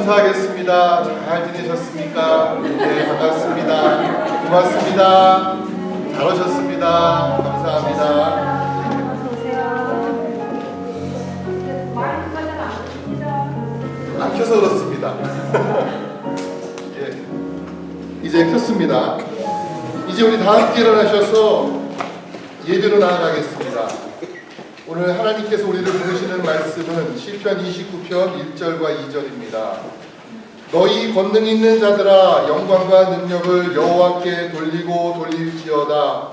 감사하겠습니다. 잘 지내셨습니까? 네, 반갑습니다. 고맙습니다. 잘 오셨습니다. 감사합니다. 안 켜서 그렇습니다. 예, 이제 켰습니다. 이제 우리 다 함께 일어나셔서 예배로 나아가겠습니다. 오늘 하나님께서 우리를 부르시는 말씀은 시편 29편 1절과 2절입니다. 너희 권능 있는 자들아 영광과 능력을 여호와께 돌리고 돌릴지어다.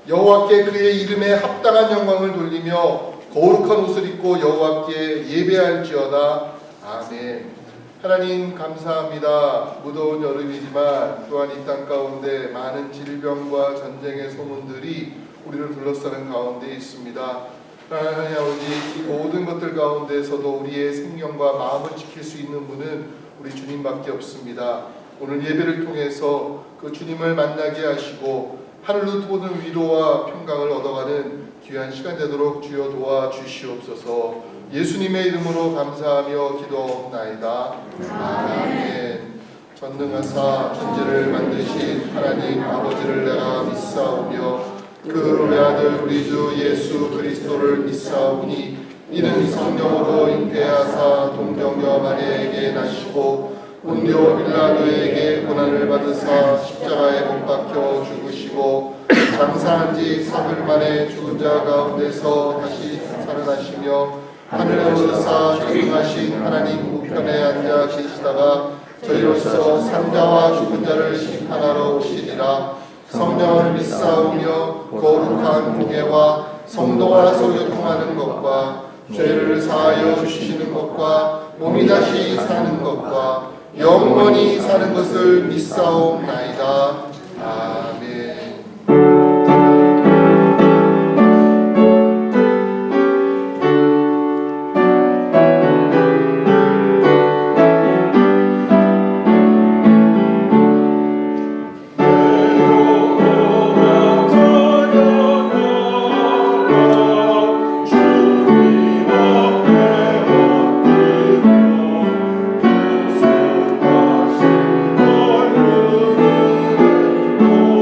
여호와께 그의 이름에 합당한 영광을 돌리며 거룩한 옷을 입고 여호와께 예배할지어다. 아멘. 하나님 감사합니다. 무더운 여름이지만 또한 이 땅 가운데 많은 질병과 전쟁의 소문들이 우리를 둘러싸는 가운데 있습니다. 하나님 아버지, 이 모든 것들 가운데서도 우리의 생명과 마음을 지킬 수 있는 분은 우리 주님밖에 없습니다. 오늘 예배를 통해서 그 주님을 만나게 하시고 하늘로 보는 위로와 평강을 얻어가는 귀한 시간 되도록 주여 도와주시옵소서. 예수님의 이름으로 감사하며 기도하옵나이다. 아멘. 전능하사 천지를 만드신 하나님 아버지를 내가 믿사오며 그 외아들 우리 주 예수 그리스도를 믿사오니 이는 성령으로 잉태하사 동정녀 마리아에게 나시고 본디오 빌라도에게 고난을 받으사 십자가에 못 박혀 죽으시고 장사한 지 사흘 만에 죽은 자 가운데서 다시 살아나시며 하늘에 오르사 전능하신 하나님 우편에 앉아 계시다가 저희로서 산자와 죽은 자를 심판하러 오시리라. 성령을 믿사오며 거룩한 공예와 성도와 소교통하는 것과 죄를 사하여 주시는 것과 몸이 다시 사는 것과 영원히 사는 것을 믿사옵나이다. 아멘. Oh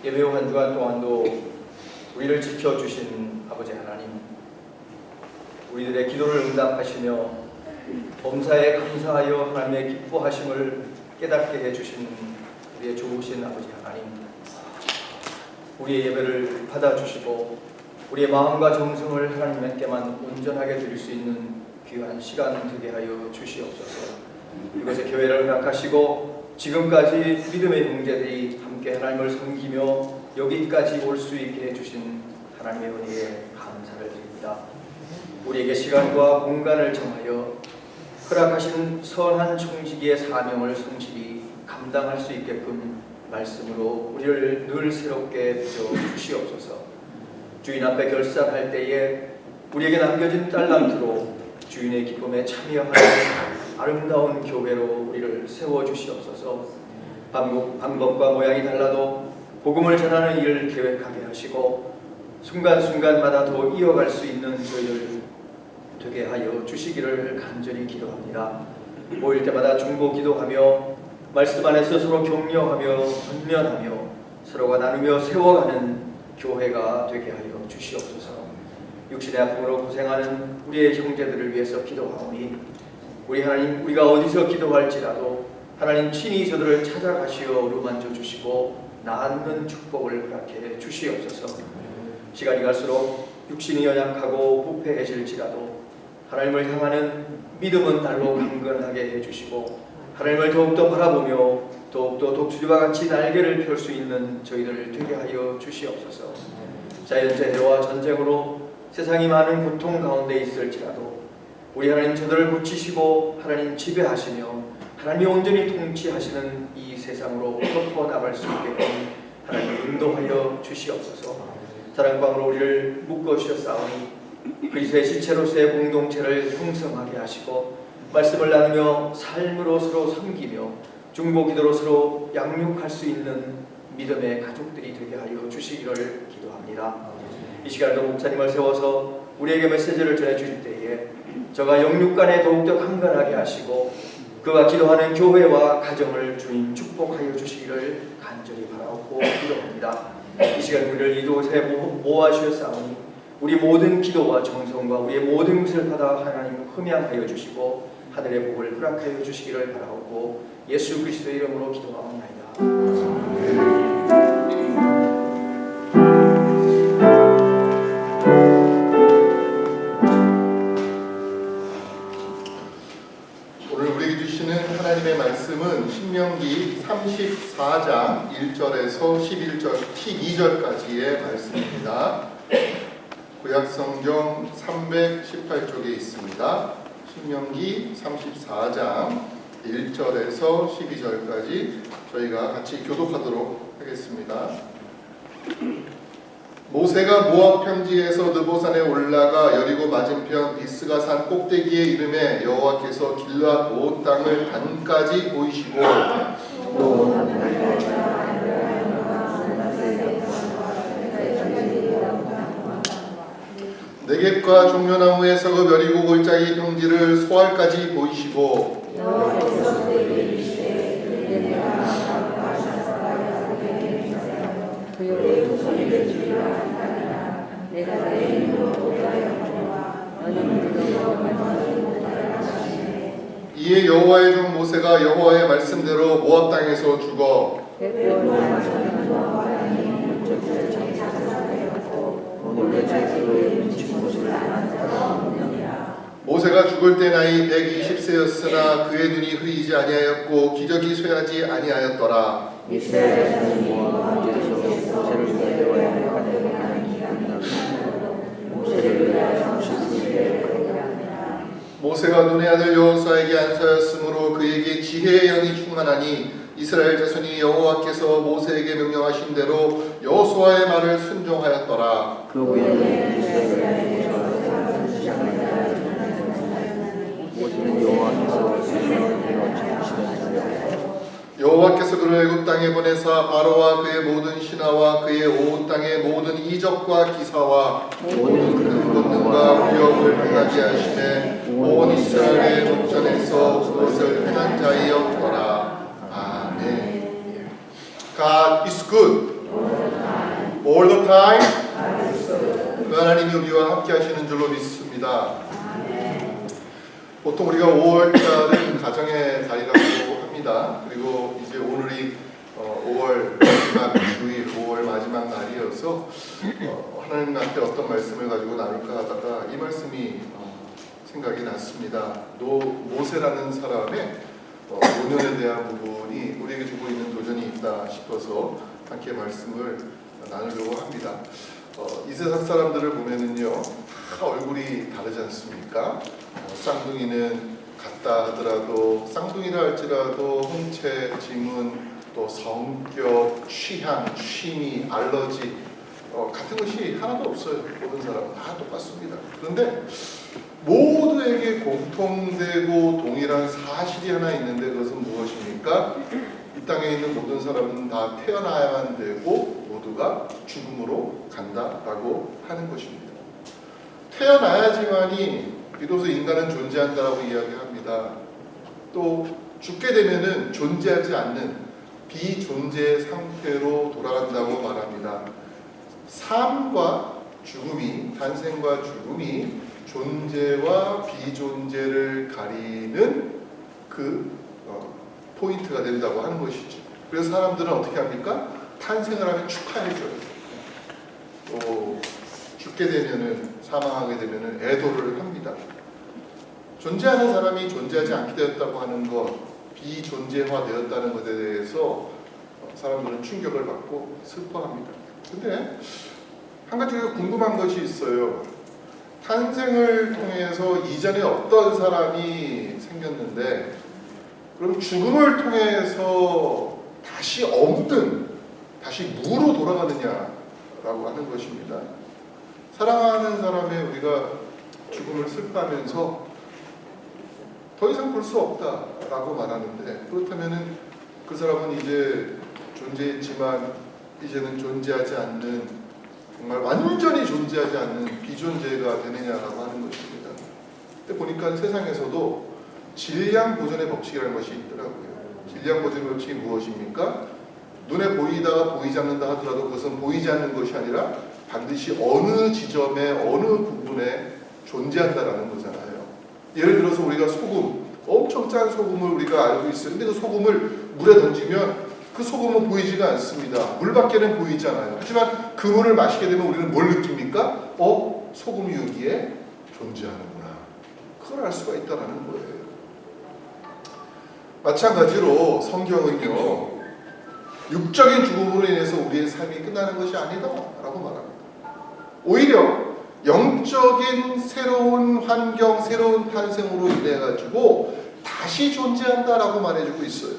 예배후 한 주간 동안도 우리를 지켜주신 아버지 하나님, 우리들의 기도를 응답하시며 범사에 감사하여 하나님의 기뻐하심을 깨닫게 해주신 우리의 좋으신 아버지 하나님, 우리의 예배를 받아주시고 우리의 마음과 정성을 하나님께만 온전하게 드릴 수 있는 귀한 시간 되게 하여 주시옵소서. 이것의 교회를 허락하시고 지금까지 믿음의 형제들이 함께 하나님을 섬기며 여기까지 올 수 있게 해주신 하나님의 은혜에 감사를 드립니다. 우리에게 시간과 공간을 정하여 허락하신 선한 청지기의 사명을 성실히 감당할 수 있게끔 말씀으로 우리를 늘 새롭게 빚어 주시옵소서. 주인 앞에 결산할 때에 우리에게 남겨진 달란트로 주인의 기쁨에 참여하는 아름다운 교회로 우리를 세워주시옵소서. 방법과 모양이 달라도 복음을 전하는 일을 계획하게 하시고 순간순간마다 더 이어갈 수 있는 저희를 되게 하여 주시기를 간절히 기도합니다. 모일 때마다 중보 기도하며 말씀 안에서 서로 격려하며 권면하며 서로가 나누며 세워가는 교회가 되게 하여 주시옵소서. 육신의 아픔으로 고생하는 우리의 형제들을 위해서 기도하오니 우리 하나님, 우리가 어디서 기도할지라도 하나님 친히 저들을 찾아가시어 어루만져 주시고 낫는 축복을 허락해 주시옵소서. 시간이 갈수록 육신이 연약하고 부패해질지라도 하나님을 향하는 믿음은 날로 강건하게 해주시고 하나님을 더욱더 바라보며 더욱더 독수리와 같이 날개를 펼 수 있는 저희들을 되게 하여 주시옵소서. 자연재해와 전쟁으로 세상이 많은 고통 가운데 있을지라도 우리 하나님 저들을 고치시고 하나님 지배하시며 하나님이 온전히 통치하시는 이 세상으로 덮어나갈 수 있게끔 하나님 인도하여 주시옵소서. 사랑방으로 우리를 묶어 주셨사오니 그리스도의 지체로서의 공동체를 형성하게 하시고 말씀을 나누며 삶으로 서로 섬기며 중보기도로 서로 양육할 수 있는 믿음의 가족들이 되게 하여 주시기를 기도합니다. 이 시간에도 목사님을 세워서 우리에게 메시지를 전해주실 때에 저가 영육간에 더욱더 강건하게 하시고 그가 기도하는 교회와 가정을 주님 축복하여 주시기를 간절히 바라옵고 기도합니다. 이 시간 우리를 이곳에 모아주셨사오니 우리 모든 기도와 정성과 우리의 모든 것을 받아 하나님 흠양하여 주시고 하늘의 복을 허락하여 주시기를 바라옵고 예수 그리스도의 이름으로 기도하옵나이다. 오늘 우리에게 주시는 하나님의 말씀은 신명기 34장 1절에서 12절까지의 말씀입니다. 구약성경 318쪽에 있습니다. 신명기 34장 1절에서 12절까지 저희가 같이 교독하도록 하겠습니다. 모세가 모압 평지에서 느보산에 올라가 여리고 맞은편 비스가 산 꼭대기에 이름에 여호와께서 길앗 온 땅을 단까지 보이시고 네겝과 종려나무의 서급 여리고 골짜기 평지를 소알까지 보이시고 이에 여호와의 종 모세가 여호와의 말씀대로 모압 땅에서 죽어 모세가 죽을 때 나이 120세였으나 그의 눈이 흐리지 아니하였고 기력이 쇠하지 아니하였더라. 모세가 눈의 아들 여호수아에게 안서였으므로 그에게 지혜의 영이 충만하니 이스라엘 자손이 여호와께서 모세에게 명령하신 대로 여호수아의 말을 순종하였더라. 여호와께서 그를 애굽 땅에 보내사 바로와 그의 모든 신하와 그의 온 땅의 모든 이적과 기사와 모든 큰 권능과 위협을 행하게 하시매 온 이스라엘의 목전에서 그것을 행한 자이었더라. 아멘. God is good all the time. 그 하나님이 우리와 함께 하시는 줄로 믿습니다. 보통 우리가 5월달은 가정의 달이라고 합니다. 그리고 이제 오늘이 5월 마지막 주일, 5월 마지막 날이어서 하나님한테 어떤 말씀을 가지고 나눌까 하다가 이 말씀이 생각이 났습니다. 모세라는 사람의 노년에 대한 부분이 우리에게 주고 있는 도전이 있다 싶어서 함께 말씀을 나누려고 합니다. 이 세상 사람들을 보면은요, 다 얼굴이 다르지 않습니까? 쌍둥이는 같다 하더라도, 쌍둥이라 할지라도 홍채, 지문, 또 성격, 취향, 취미, 알러지 같은 것이 하나도 없어요. 모든 사람은 다 똑같습니다. 그런데 모두에게 공통되고 동일한 사실이 하나 있는데 그것은 무엇입니까? 이 땅에 있는 모든 사람은 다 태어나야만 되고 모두가 죽음으로 간다라고 하는 것입니다. 태어나야지만이 비로소 인간은 존재한다라고 이야기합니다. 또 죽게 되면은 존재하지 않는 비존재 상태로 돌아간다고 말합니다. 삶과 죽음이, 탄생과 죽음이 존재와 비존재를 가리는 그 포인트가 된다고 하는 것이죠. 그래서 사람들은 어떻게 합니까? 탄생을 하면 축하해줘요. 또 죽게 되면은, 사망하게 되면은 애도를 합니다. 존재하는 사람이 존재하지 않게 되었다고 하는 것, 비존재화 되었다는 것에 대해서 사람들은 충격을 받고 슬퍼합니다. 근데 한 가지가 궁금한 것이 있어요. 탄생을 통해서 이전에 어떤 사람이 생겼는데 그럼 죽음을 통해서 다시 없든 다시 무로 돌아가느냐라고 하는 것입니다. 사랑하는 사람의 우리가 죽음을 슬퍼하면서 더 이상 볼 수 없다라고 말하는데, 그렇다면은 그 사람은 이제 존재했지만 이제는 존재하지 않는, 정말 완전히 존재하지 않는 비존재가 되느냐라고 하는 것입니다. 근데 보니까 세상에서도 질량 보존의 법칙이라는 것이 있더라고요. 질량 보존의 법칙이 무엇입니까? 눈에 보이다가 보이지 않는다 하더라도 그것은 보이지 않는 것이 아니라 반드시 어느 지점에 어느 부분에 존재한다라는 거잖아요. 예를 들어서 우리가 소금, 엄청 짠 소금을 우리가 알고 있어요. 근데 그 소금을 물에 던지면 그 소금은 보이지가 않습니다. 물밖에는 보이지 않아요. 하지만 그 물을 마시게 되면 우리는 뭘 느낍니까? 소금이 여기에 존재하는구나. 그걸 알 수가 있다는 거예요. 마찬가지로 성경은요, 육적인 죽음으로 인해서 우리의 삶이 끝나는 것이 아니다라고 말합니다. 오히려 영적인 새로운 환경, 새로운 탄생으로 인해 가지고 다시 존재한다라고 말해주고 있어요.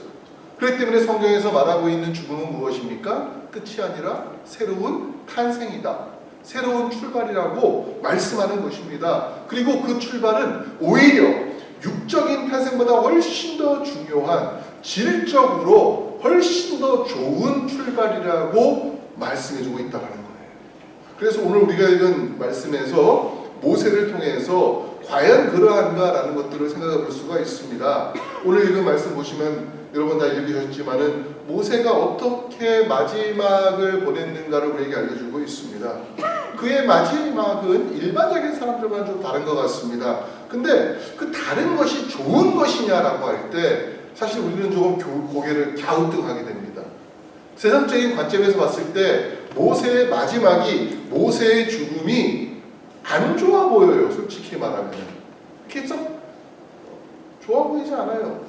그렇기 때문에 성경에서 말하고 있는 죽음은 무엇입니까? 끝이 아니라 새로운 탄생이다, 새로운 출발이라고 말씀하는 것입니다. 그리고 그 출발은 오히려 육적인 탄생보다 훨씬 더 중요한, 질적으로 훨씬 더 좋은 출발이라고 말씀해주고 있다는 거예요. 그래서 오늘 우리가 읽은 말씀에서 모세를 통해서 과연 그러한가라는 것들을 생각해 볼 수가 있습니다. 오늘 읽은 말씀 보시면 여러분 다 읽으셨지만은 모세가 어떻게 마지막을 보냈는가를 우리에게 알려주고 있습니다. 그의 마지막은 일반적인 사람들과는 좀 다른 것 같습니다. 근데 그 다른 것이 좋은 것이냐라고 할 때 사실 우리는 조금 고개를 갸우뚱하게 됩니다. 세상적인 관점에서 봤을 때 모세의 마지막이, 모세의 죽음이 안 좋아 보여요. 솔직히 말하면 이렇게 좀 좋아 보이지 않아요.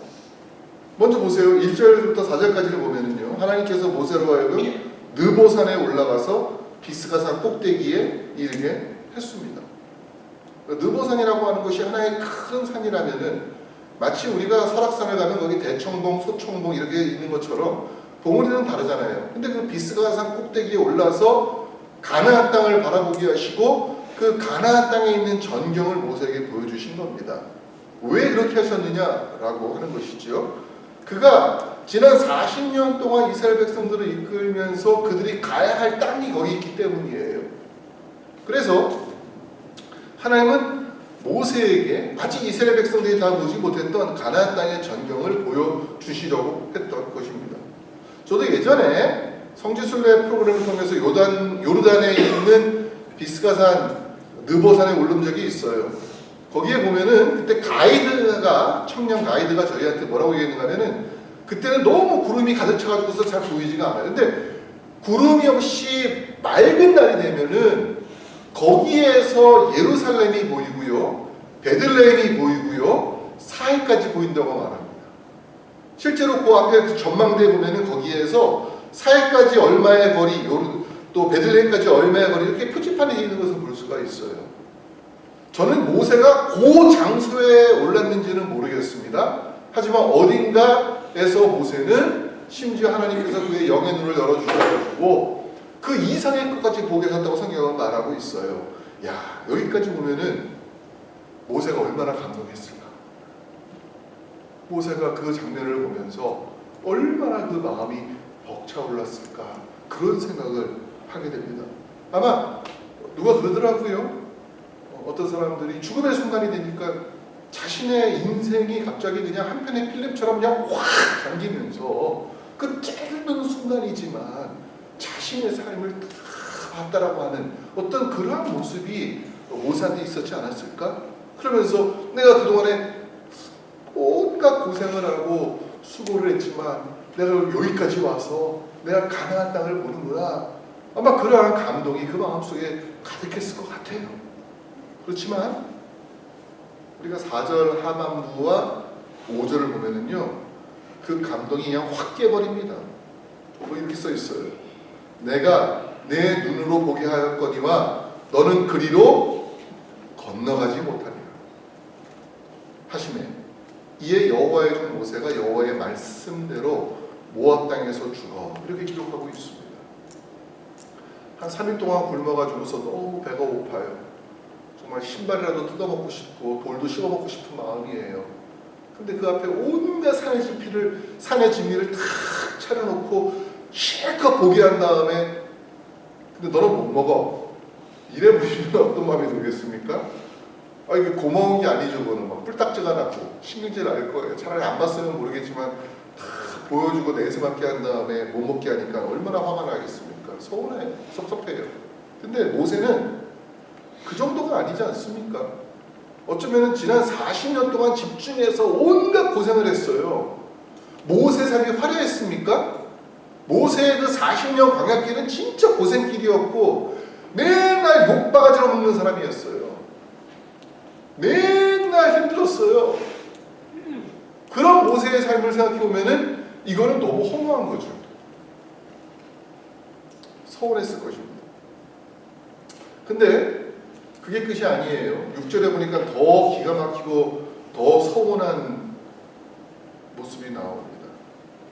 먼저 보세요. 1절부터 4절까지를 보면은요, 하나님께서 모세로 하여금 느보산에 올라가서 비스가산 꼭대기에 이르게 했습니다. 느보산이라고 하는 것이 하나의 큰 산이라면은 마치 우리가 설악산을 가면 거기 대청봉, 소청봉 이렇게 있는 것처럼 봉우리는 다르잖아요. 근데 그 비스가산 꼭대기에 올라서 가나안 땅을 바라보게 하시고 그 가나안 땅에 있는 전경을 모세에게 보여주신 겁니다. 왜 그렇게 하셨느냐라고 하는 것이죠. 그가 지난 40년 동안 이스라엘 백성들을 이끌면서 그들이 가야 할 땅이 거기 있기 때문이에요. 그래서 하나님은 모세에게 아직 이스라엘 백성들이 다 보지 못했던 가나안 땅의 전경을 보여주시려고 했던 것입니다. 저도 예전에 성지순례 프로그램을 통해서 요르단에 있는 비스가산 느보산에 오른 적이 있어요. 거기에 보면은 그때 청년 가이드가 저희한테 뭐라고 얘기했냐면은 그때는 너무 구름이 가득 차가지고서 잘 보이지가 않아요. 근데 구름이 없이 맑은 날이 되면은 거기에서 예루살렘이 보이고요, 베들레헴이 보이고요, 사해까지 보인다고 말합니다. 실제로 그 앞에 그 전망대에 보면은 거기에서 사해까지 얼마의 거리, 또 베들레헴까지 얼마의 거리 이렇게 표지판에 있는 것을 볼 수가 있어요. 저는 모세가 그 장소에 올랐는지는 모르겠습니다. 하지만 어딘가에서 모세는 심지어 하나님께서 그의 영의 눈을 열어주셔가지고 그 이상의 것까지 보게 하셨다고 성경은 말하고 있어요. 야, 여기까지 보면은 모세가 얼마나 감동했을까. 모세가 그 장면을 보면서 얼마나 그 마음이 벅차올랐을까. 그런 생각을 하게 됩니다. 아마 누가 그러더라고요. 어떤 사람들이 죽음의 순간이 되니까 자신의 인생이 갑자기 그냥 한 편의 필름처럼 그냥 확 당기면서 그 짧은 순간이지만 자신의 삶을 다 봤다라고 하는 어떤 그러한 모습이 모세한테 있었지 않았을까? 그러면서 내가 그동안에 온갖 고생을 하고 수고를 했지만 내가 여기까지 와서 내가 가나안 땅을 보는구나. 아마 그러한 감동이 그 마음속에 가득했을 것 같아요. 그렇지만 우리가 4절 하반부와 5절을 보면은요, 그 감동이 그냥 확 깨버립니다. 뭐 이렇게 써 있어요. 내가 내 눈으로 보게 하였거니와 너는 그리로 건너가지 못하리라 하시매 이에 여호와의 종 모세가 여호와의 말씀대로 모압 땅에서 죽어 이렇게 기록하고 있습니다. 한 3일 동안 굶어가지고서 너무 배가 고파요. 정말 신발이라도 뜯어먹고 싶고 돌도 씹어먹고 싶은 마음이에요. 근데 그 앞에 온갖 산의 진미를 탁 차려놓고 실컷 보게 한 다음에 근데 너는 못 먹어. 이래 보시면 어떤 마음이 들겠습니까? 아, 이게 고마운 게 아니죠. 그거는 막 뿔딱지가 나고 신경질 날 거예요. 차라리 안 봤으면 모르겠지만 다 보여주고 내세 맞게 한 다음에 못 먹게 하니까 얼마나 화가 나겠습니까? 서운해요. 섭섭해요. 근데 모세는 그 정도가 아니지 않습니까? 어쩌면 지난 40년 동안 집중해서 온갖 고생을 했어요. 모세 삶이 화려했습니까? 모세의 그 40년 광야길은 진짜 고생길이었고 맨날 욕바가지로 먹는 사람이었어요. 맨날 힘들었어요. 그런 모세의 삶을 생각해보면은 이거는 너무 허무한 거죠. 서운했을 것입니다. 근데 그게 끝이 아니에요. 6절에 보니까 더 기가 막히고 더 서운한 모습이 나옵니다.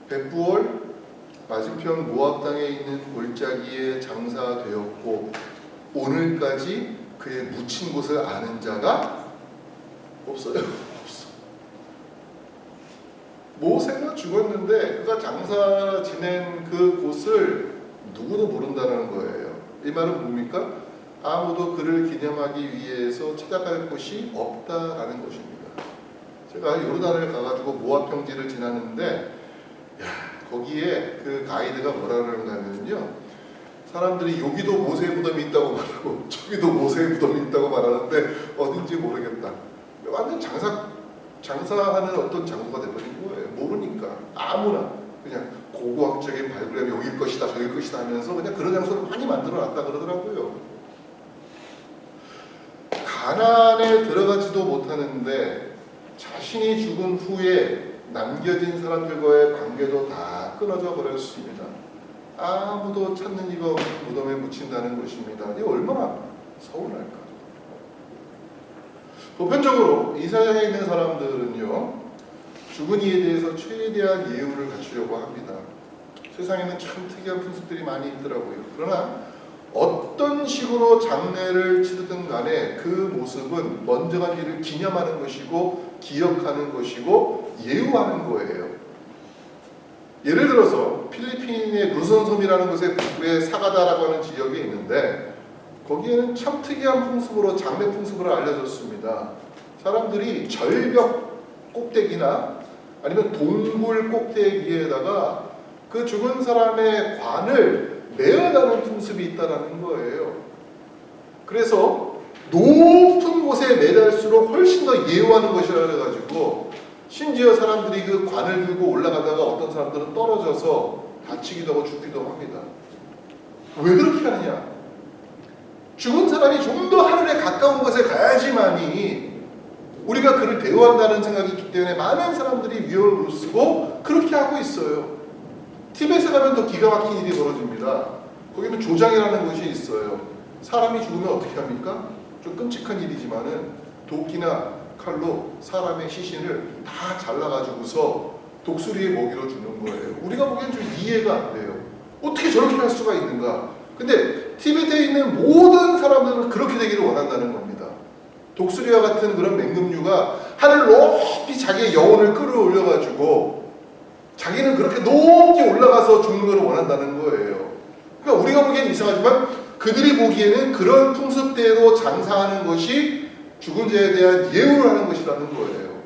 백부월 맞은편 모압 땅에 있는 골짜기에 장사되었고 오늘까지 그의 묻힌 곳을 아는 자가 없어요. 없어. 모세가 죽었는데 그가 장사 지낸 그 곳을 누구도 모른다는 거예요. 이 말은 뭡니까? 아무도 그를 기념하기 위해서 찾아갈 곳이 없다라는 것입니다. 제가 요르단을 가가지고 모압 평지를 지났는데 거기에 그 가이드가 뭐라 그러는가 하면요, 사람들이 여기도 모세의 무덤이 있다고 말하고 저기도 모세의 무덤이 있다고 말하는데 어딘지 모르겠다. 완전 장사하는 어떤 장소가 돼버린 거예요. 모르니까 아무나 그냥 고고학적인 발굴함이 여길 것이다 저길 것이다 하면서 그냥 그런 장소를 많이 만들어놨다 그러더라고요. 가나안에 들어가지도 못하는데 자신이 죽은 후에 남겨진 사람들과의 관계도 다 끊어져 버렸습니다. 아무도 찾는 이가 없는 무덤에 묻힌다는 것입니다. 이게 얼마나 서운할까. 보편적으로 이 세상에 있는 사람들은요, 죽은 이에 대해서 최대한 예우를 갖추려고 합니다. 세상에는 참 특이한 풍습들이 많이 있더라고요. 그러나 어떤 식으로 장례를 치르든 간에 그 모습은 먼저 간 일을 기념하는 것이고 기억하는 것이고 예우하는 거예요. 예를 들어서 필리핀의 루선섬이라는 곳에 북부의 사가다라고 하는 지역이 있는데 거기에는 참 특이한 풍습으로 장례 풍습으로 알려졌습니다. 사람들이 절벽 꼭대기나 아니면 동굴 꼭대기에다가 그 죽은 사람의 관을 매어다는 풍습이 있다는 거예요. 그래서 높은 곳에 매달수록 훨씬 더 예우하는 것이라 그래가지고 심지어 사람들이 그 관을 들고 올라가다가 어떤 사람들은 떨어져서 다치기도 하고 죽기도 합니다. 왜 그렇게 하느냐? 죽은 사람이 좀 더 하늘에 가까운 곳에 가야지만이 우리가 그를 대우한다는 생각이 있기 때문에 많은 사람들이 위험을 무릅쓰고 그렇게 하고 있어요. 티벳에 가면 더 기가 막힌 일이 벌어집니다. 거기는 조장이라는 것이 있어요. 사람이 죽으면 어떻게 합니까? 좀 끔찍한 일이지만은 도끼나 칼로 사람의 시신을 다 잘라가지고서 독수리에 먹이로 주는 거예요. 우리가 보기엔 좀 이해가 안 돼요. 어떻게 저렇게 할 수가 있는가? 근데 티베트에 있는 모든 사람들은 그렇게 되기를 원한다는 겁니다. 독수리와 같은 그런 맹금류가 하늘 높이 자기의 영혼을 끌어올려가지고 자기는 그렇게 높게 올라가서 죽는 것을 원한다는 거예요. 그러니까 우리가 보기엔 이상하지만 그들이 보기에는 그런 풍습대로 장사하는 것이 죽은 자에 대한 예우를 하는 것이라는 거예요.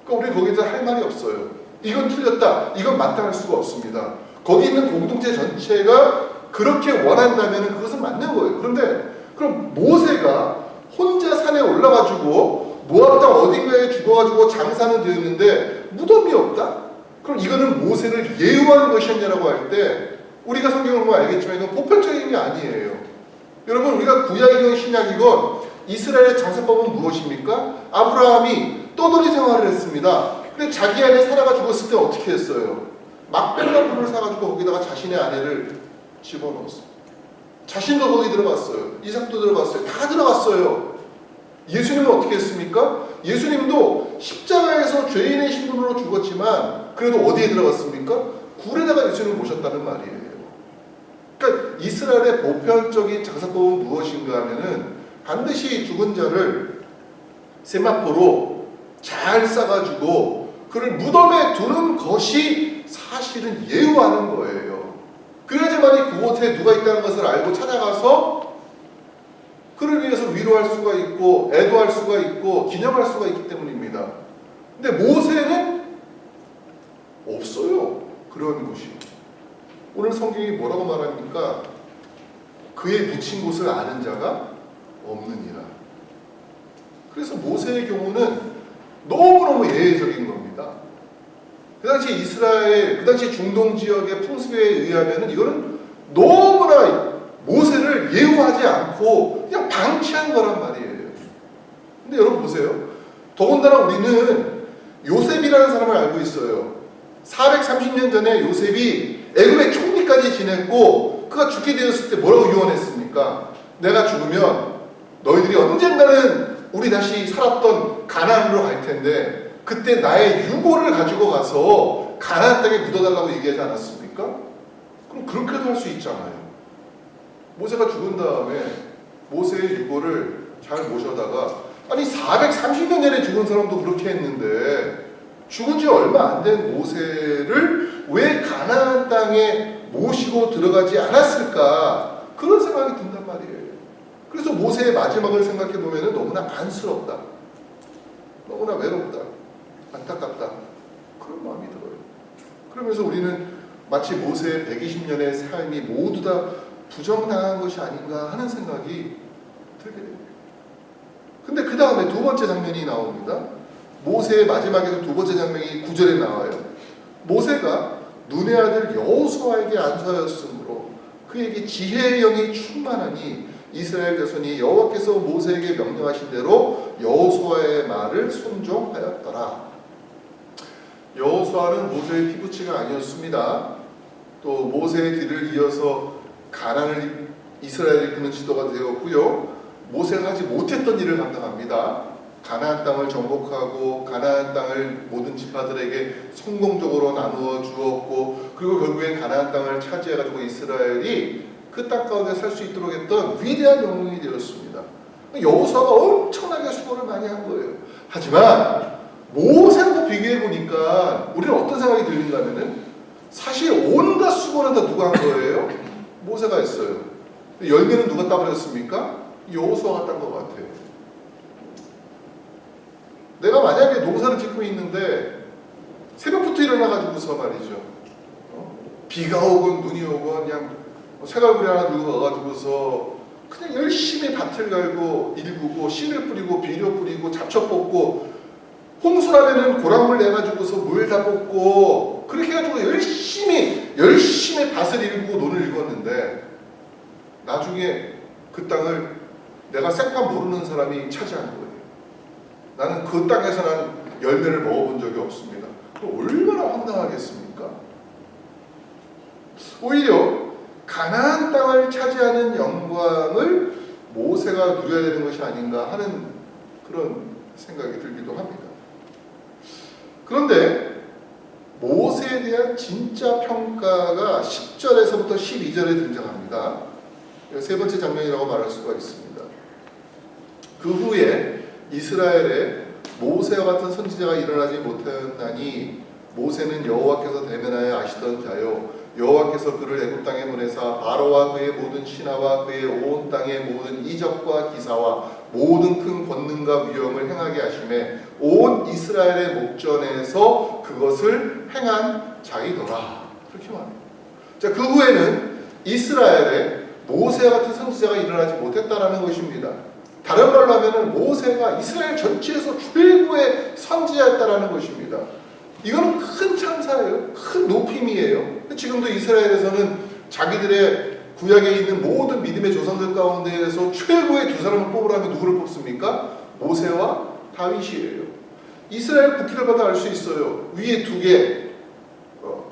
그러니까 우리 거기서 할 말이 없어요. 이건 틀렸다, 이건 맞다 할 수가 없습니다. 거기 있는 공동체 전체가 그렇게 원한다면 그것은 맞는 거예요. 그런데 그럼 모세가 혼자 산에 올라가지고 모압 땅 어딘가에 죽어가지고 장사는 되었는데 무덤이 없다? 그럼 이거는 모세를 예우하는 것이었냐라고 할 때 우리가 성경을 보면 알겠지만 이건 보편적인 게 아니에요. 여러분 우리가 구약이건 신약이건 이스라엘의 장사법은 무엇입니까? 아브라함이 떠돌이 생활을 했습니다. 근데 자기 아내 사라가 죽었을 때 어떻게 했어요? 막벨나무를 사가지고 거기다가 자신의 아내를 집어넣었어요. 자신도 거기 들어갔어요. 이삭도 들어갔어요. 다 들어갔어요. 예수님은 어떻게 했습니까? 예수님도 십자가에서 죄인의 신분으로 죽었지만 그래도 어디에 들어갔습니까? 굴에다가 예수님을 모셨다는 말이에요. 그러니까 이스라엘의 보편적인 장사법은 무엇인가 하면은 반드시 죽은 자를 세마포로 잘 싸가지고 그를 무덤에 두는 것이 사실은 예우하는 거예요. 그래야지만이 그곳에 누가 있다는 것을 알고 찾아가서 그를 위해서 위로할 수가 있고 애도할 수가 있고 기념할 수가 있기 때문입니다. 근데 모세는 없어요. 그런 곳이. 오늘 성경이 뭐라고 말합니까? 그의 묻힌 곳을 아는 자가 없느니라. 그래서 모세의 경우는 너무너무 예외적인 겁니다. 그 당시 이스라엘, 그 당시 중동 지역의 풍습에 의하면 이거는 너무나 모세를 예우하지 않고 그냥 방치한 거란 말이에요. 근데 여러분 보세요. 더군다나 우리는 요셉이라는 사람을 알고 있어요. 430년 전에 요셉이 애굽의 총리까지 지냈고 그가 죽게 되었을 때 뭐라고 유언했습니까? 내가 죽으면 너희들이 언젠가는 우리 다시 살았던 가나안으로 갈 텐데 그때 나의 유골을 가지고 가서 가나안 땅에 묻어달라고 얘기하지 않았습니까? 그럼 그렇게도 할 수 있잖아요. 모세가 죽은 다음에 모세의 유골을 잘 모셔다가 아니 430년 전에 죽은 사람도 그렇게 했는데 죽은 지 얼마 안 된 모세를 왜 가나안 땅에 모시고 들어가지 않았을까? 그런 생각이 든단 말이에요. 그래서 모세의 마지막을 생각해 보면 너무나 안쓰럽다. 너무나 외롭다. 안타깝다. 그런 마음이 들어요. 그러면서 우리는 마치 모세의 120년의 삶이 모두 다 부정당한 것이 아닌가 하는 생각이 들게 됩니다. 근데 그 다음에 두 번째 장면이 나옵니다. 모세의 마지막에서 두 번째 장면이 9절에 나와요. 모세가 눈의 아들 여호수아에게 안수하였으므로 그에게 지혜의 영이 충만하니 이스라엘 자손이 여호와께서 모세에게 명령하신 대로 여호수아의 말을 순종하였더라. 여호수아는 모세의 피부치가 아니었습니다. 또 모세의 뒤를 이어서 가나안을 이스라엘이 이끄는 지도가 되었고요. 모세가 하지 못했던 일을 감당합니다. 가나안 땅을 정복하고 가나안 땅을 모든 지파들에게 성공적으로 나누어 주었고, 그리고 결국엔 가나안 땅을 차지해가지고 이스라엘이 그 땅 가운데 살 수 있도록 했던 위대한 영웅이 되었습니다. 여호수아가 엄청나게 수고를 많이 한 거예요. 하지만 모세하고 비교해 보니까 우리는 어떤 생각이 들는가 하면은 사실 온갖 수고는 다 누가 한 거예요? 모세가 했어요. 열매는 누가 따버렸습니까? 여호수아가 딴 것 같아요. 내가 만약에 농사를 짓고 있는데 새벽부터 일어나가지고서 말이죠. 비가 오건 눈이 오건 그냥 쇠갈고리 하나 들고 가가지고서 그냥 열심히 밭을 갈고 일구고 씨를 뿌리고 비료 뿌리고 잡초 뽑고, 홍수라면은 고랑물 내가지고서 물 다 뽑고, 그렇게 해가지고 열심히 밭을 일구고 논을 일궜는데 나중에 그 땅을 내가 생판 모르는 사람이 차지한 거예요. 나는 그 땅에서 난 열매를 먹어본 적이 없습니다. 그럼 얼마나 황당하겠습니까? 오히려 가나안 땅을 차지하는 영광을 모세가 누려야 되는 것이 아닌가 하는 그런 생각이 들기도 합니다. 그런데 모세에 대한 진짜 평가가 10절에서부터 12절에 등장합니다. 세 번째 장면이라고 말할 수가 있습니다. 그 후에 이스라엘에 모세와 같은 선지자가 일어나지 못하였나니 모세는 여호와께서 대면하여 아시던 자요, 여호와께서 그를 애굽 땅에 보내사 바로와 그의 모든 신하와 그의 온 땅의 모든 이적과 기사와 모든 큰 권능과 위엄을 행하게 하심에 온 이스라엘의 목전에서 그것을 행한 자이더라. 그렇게 말합니다. 자, 그 후에는 이스라엘에 모세와 같은 선지자가 일어나지 못했다라는 것입니다. 다른 말로 하면 모세가 이스라엘 전체에서 최고의 선지자였다라는 것입니다. 이거는 큰 찬사예요. 큰 높임이에요. 지금도 이스라엘에서는 자기들의 구약에 있는 모든 믿음의 조상들 가운데에서 최고의 두 사람을 뽑으라면 누구를 뽑습니까? 모세와 다윗이에요. 이스라엘 국기를 봐도 알 수 있어요. 위에 두 개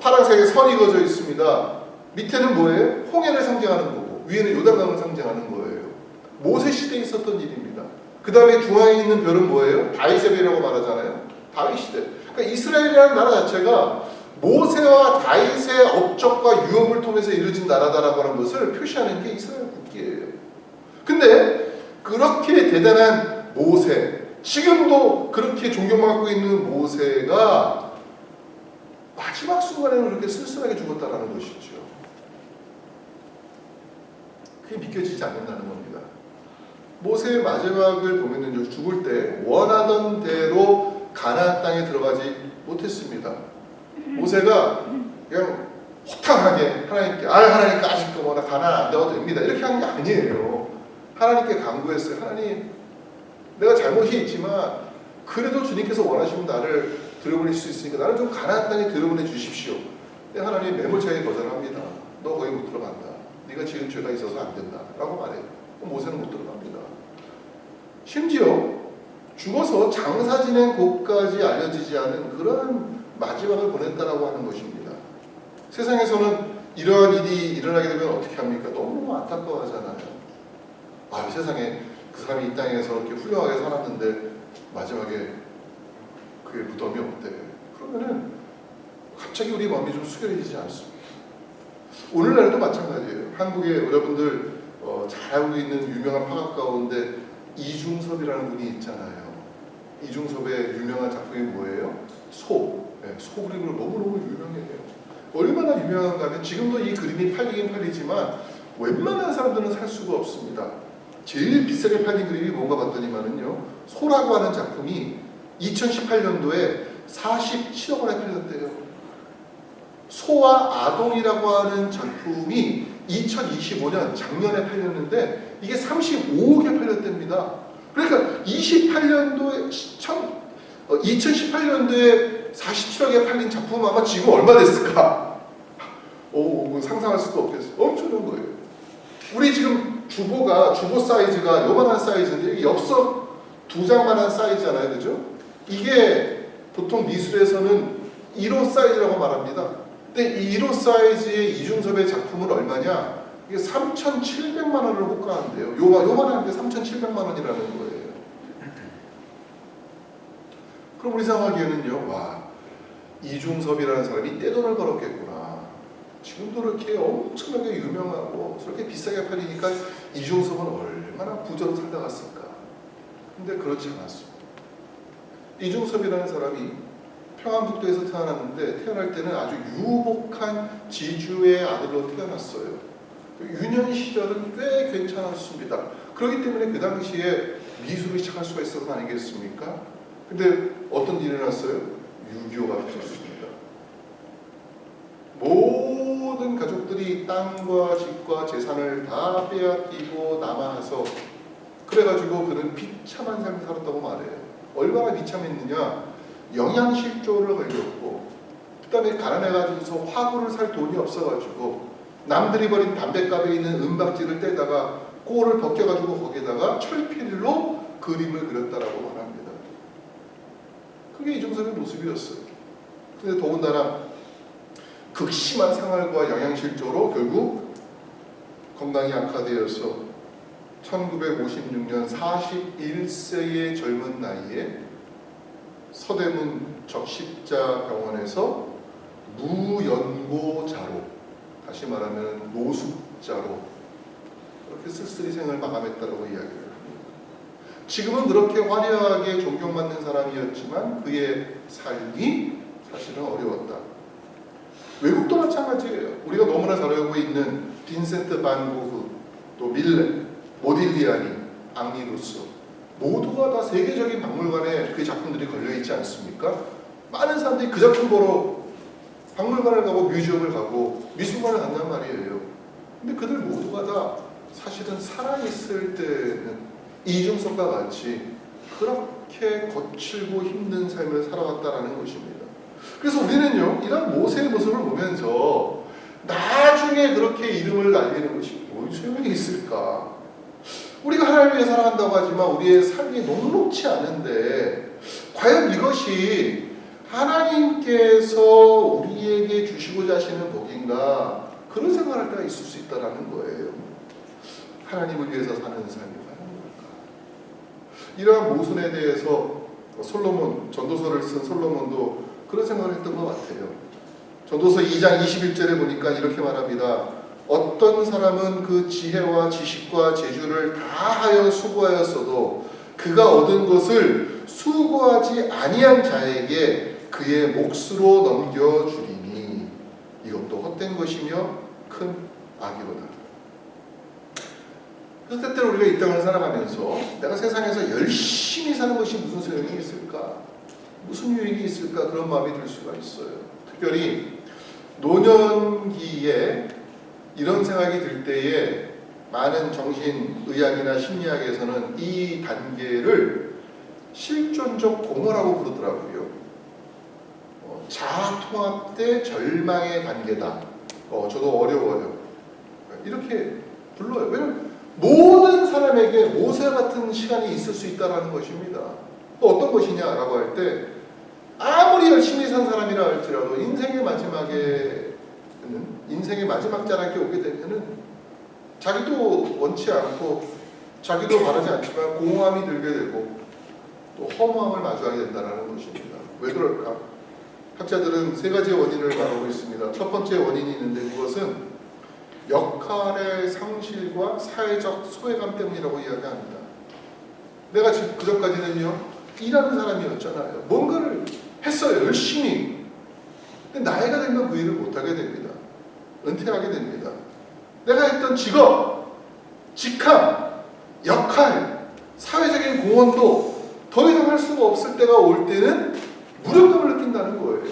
파란색의 선이 그어져 있습니다. 밑에는 뭐예요? 홍해를 상징하는 거고 위에는 요단강을 상징하는 거예요. 모세 시대에 있었던 일입니다. 그 다음에 중앙에 있는 별은 뭐예요? 다윗의 별이라고 말하잖아요. 다윗 시대. 그러니까 이스라엘이라는 나라 자체가 모세와 다윗의 업적과 유업을 통해서 이루어진 나라다라고 하는 것을 표시하는 게 이스라엘 국기예요. 근데 그렇게 대단한 모세, 지금도 그렇게 존경받고 있는 모세가 마지막 순간에는 그렇게 쓸쓸하게 죽었다라는 것이죠. 그게 믿겨지지 않는다는 겁니다. 모세의 마지막을 보면은 죽을 때 원하던 대로 가나안 땅에 들어가지 못했습니다. 모세가 그냥 호탕하게 하나님께 하나님께 아직도 뭐 나 가나안 안 가도 됩니다 이렇게 한 게 아니에요. 하나님께 간구했어요. 하나님, 내가 잘못이 있지만 그래도 주님께서 원하시면 나를 들여보낼 수 있으니까 나를 좀 가나안 땅에 들여보내 주십시오. 근데 하나님 매몰차게 거절합니다. 너 거기 못 들어간다. 네가 지은 죄가 있어서 안 된다 라고 말해요. 모세는 못 들어갑니다. 심지어 죽어서 장사 지낸 곳까지 알려지지 않은 그런 마지막을 보냈다라고 하는 것입니다. 세상에서는 이러한 일이 일어나게 되면 어떻게 합니까? 너무 안타까워하잖아요. 아, 세상에 그 사람이 이 땅에서 이렇게 훌륭하게 살았는데 마지막에 그의 무덤이 없대. 그러면은 갑자기 우리 마음이 좀 수결해지지 않습니다. 오늘날도 마찬가지예요. 한국에 여러분들 잘 알고 있는 유명한 화가 가운데 이중섭이라는 분이 있잖아요. 이중섭의 유명한 작품이 뭐예요? 소. 네, 소 그림으로 너무너무 유명해요. 얼마나 유명한가 하면 지금도 이 그림이 팔리긴 팔리지만 웬만한 사람들은 살 수가 없습니다. 제일 비싸게 팔린 그림이 뭔가 봤더니만은요, 소라고 하는 작품이 2018년도에 47억 원에 팔렸대요. 소와 아동이라고 하는 작품이 2025년 작년에 팔렸는데 이게 35억에 팔렸답니다. 그러니까 28년도에 2018년도에 47억에 팔린 작품은 아마 지금 얼마 됐을까? 오, 상상할 수도 없겠어요. 엄청난 거예요. 우리 지금 주보 사이즈가 요만한 사이즈인데 이게 엽서 2장만한 사이즈잖아요, 그죠? 이게 보통 미술에서는 1호 사이즈라고 말합니다. 근데 이 1호 사이즈의 이중섭의 작품은 얼마냐? 이게 3,700만 원을 호가한대요. 요만한 게 3,700만 원이라는 거예요. 그럼 우리 생각하기에는요, 와, 이중섭이라는 사람이 떼돈을 벌었겠구나. 지금도 이렇게 엄청나게 유명하고 저렇게 비싸게 팔리니까 이중섭은 얼마나 부자로 살다 갔을까. 근데 그렇지 않았습니다. 이중섭이라는 사람이 평안북도에서 태어났는데 태어날 때는 아주 유복한 지주의 아들로 태어났어요. 유년 시절은 꽤 괜찮았습니다. 그렇기 때문에 그 당시에 미술을 시작할 수가 있었던 거 아니겠습니까? 근데 어떤 일이 났어요? 6.25가 터졌습니다. 모든 가족들이 땅과 집과 재산을 다 빼앗기고 남아서 그래가지고 그는 비참한 삶을 살았다고 말해요. 얼마나 비참했느냐? 영양실조를 걸렸고 그 다음에 가난해가지고서 화구를 살 돈이 없어가지고 남들이 버린 담뱃갑에 있는 은박지를 떼다가 꼴을 벗겨가지고 거기에다가 철필로 그림을 그렸다라고 말합니다. 그게 이중섭의 모습이었어요. 근데 더군다나 극심한 생활과 영양실조로 결국 건강이 악화되어서 1956년 41세의 젊은 나이에 서대문 적십자병원에서 무연고자로, 다시 말하면 노숙자로 그렇게 쓸쓸히 생을 마감했다고 이야기를 합니다. 지금은 그렇게 화려하게 존경받는 사람이었지만 그의 삶이 사실은 어려웠다. 외국도 마찬가지예요. 우리가 너무나 잘 알고 있는 빈센트 반 고흐, 또 밀레, 모딜리아니, 앙리 루소 모두가 다 세계적인 박물관에 그 작품들이 걸려있지 않습니까? 많은 사람들이 그 작품 보러 박물관을 가고 뮤지엄을 가고 미술관을 간단 말이에요. 근데 그들 모두가 다 사실은 살아있을 때는 이중섭과 같이 그렇게 거칠고 힘든 삶을 살아왔다라는 것입니다. 그래서 우리는요, 이런 모세의 모습을 보면서 나중에 그렇게 이름을 날리는 것이 뭔 소용이 있을까? 우리가 하나님을 위해 살아간다고 하지만 우리의 삶이 녹록치 않은데 과연 이것이 하나님께서 우리에게 주시고자 하시는 복인가? 그런 생각할 때가 있을 수 있다는 거예요. 하나님을 위해서 사는 삶이 과연 뭘까? 이러한 모순에 대해서 솔로몬, 전도서를 쓴 솔로몬도 그런 생각을 했던 것 같아요. 전도서 2장 21절에 보니까 이렇게 말합니다. 어떤 사람은 그 지혜와 지식과 재주를 다하여 수고하였어도 그가 얻은 것을 수고하지 아니한 자에게 그의 몫으로 넘겨주리니 이것도 헛된 것이며 큰 악이로다. 그래서 때때로 우리가 이 땅을 살아가면서 내가 세상에서 열심히 사는 것이 무슨 소용이 있을까? 무슨 유익이 있을까? 그런 마음이 들 수가 있어요. 특별히 노년기에 이런 생각이 들 때에 많은 정신의학이나 심리학에서는 이 단계를 실존적 공허라고 부르더라고요. 자아통합 때 절망의 단계다. 저도 어려워요. 이렇게 불러요. 왜냐하면 모든 사람에게 모세 같은 시간이 있을 수 있다는 것입니다. 또 어떤 것이냐라고 할 때 아무리 열심히 산 사람이라 할지라도 인생의 마지막 자락에 오게 되면은 자기도 원치 않고 자기도 바라지 않지만 공허함이 들게 되고 또 허무함을 마주하게 된다는 것입니다. 왜 그럴까? 학자들은 세 가지 원인을 말하고 있습니다. 첫 번째 원인이 있는데 그것은 역할의 상실과 사회적 소외감 때문이라고 이야기합니다. 내가 지금 그전까지는요 일하는 사람이었잖아요. 뭔가를 했어요. 열심히. 근데 나이가 들면 그 일을 못하게 됩니다. 은퇴하게 됩니다. 내가 했던 직업, 직함, 역할, 사회적인 공헌도 더 이상 할 수가 없을 때가 올 때는 무력감을 느낀다는 거예요.